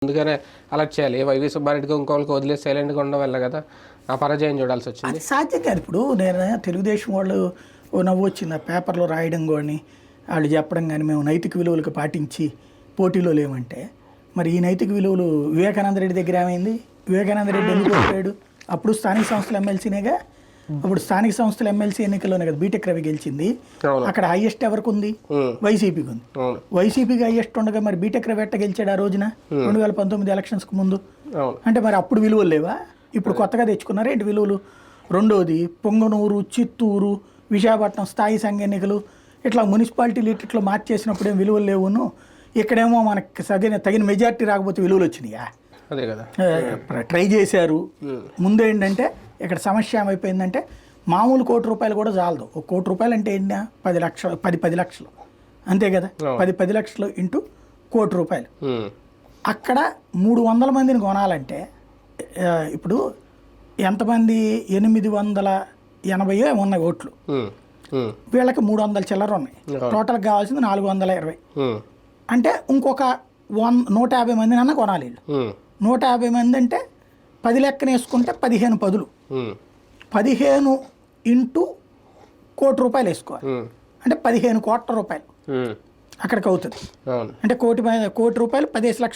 అందుకనే అలర్ట్ చేయాలి. వైవి సుబ్బారెడ్డికి ఇంకోళ్ళకి వదిలేసి సైలెంట్గా ఉండడం వల్ల కదా ఆ పరాజయం చూడాల్సి వచ్చింది. అది సాధ్యం కాదు. ఇప్పుడు నేను తెలుగుదేశం వాళ్ళు ఓ నవ్వు వచ్చింది ఆ పేపర్లో రాయడం కానీ వాళ్ళు చెప్పడం కానీ మేము నైతిక విలువలకు పాటించి పోటీలో లేమంటే, మరి ఈ నైతిక విలువలు వివేకానంద రెడ్డి దగ్గర ఏమైంది? వివేకానంద రెడ్డి ఎందుకు ఓడిపోయాడు? అప్పుడు స్థానిక సంస్థల ఎమ్మెల్సీనేగా. అప్పుడు స్థానిక సంస్థల ఎమ్మెల్సీ ఎన్నికల్లోనే కదా బీటెక్ రవి గెలిచింది. అక్కడ హైయెస్ట్ ఎవరికి ఉంది? వైసీపీకి ఉంది. వైసీపీకి హైయెస్ట్ ఉండగా మరి బీటెక్ రవి ఎట్ట గెలిచాడు ఆ రోజున 2019 ఎలక్షన్స్కి ముందు? అంటే మరి అప్పుడు విలువలు లేవా? ఇప్పుడు కొత్తగా తెచ్చుకున్నారా ఏంటి విలువలు? రెండోది పొంగనూరు, చిత్తూరు, విశాఖపట్నం స్థాయి సంఘ ఎన్నికలు ఇట్లా మున్సిపాలిటీలు ఇట్లా మార్చేసినప్పుడు ఏం విలువలు లేవును. ఇక్కడేమో మనకి తగిన మెజార్టీ రాకపోతే విలువలు వచ్చినాయా? అదే కదా ట్రై చేశారు. ముందు ఏంటంటే ఇక్కడ సమస్య ఏమైపోయిందంటే మామూలు ₹1 కూడా చాలదు. ఒక ₹1 అంటే ఏంటా 10 లక్షలు 10 లక్షలు అంతే కదా. 10 లక్షలు ఇంటూ ₹1. అక్కడ 300 మందిని కొనాలంటే ఇప్పుడు ఎంతమంది? 880 ఉన్నాయి ఓట్లు. వీళ్ళకి 300 చిల్లర ఉన్నాయి. టోటల్గా కావాల్సింది 420. అంటే ఇంకొక 150 మందిని అన్నా కొనాలి వీళ్ళు. 150 మంది అంటే 10 లెక్కన వేసుకుంటే 15 పదులు. 15 ఇంటూ ₹1 వేసుకోవాలి. అంటే 15 కోట్ల రూపాయలు అక్కడికి అవుతుంది. అంటే ₹1 15 లక్షల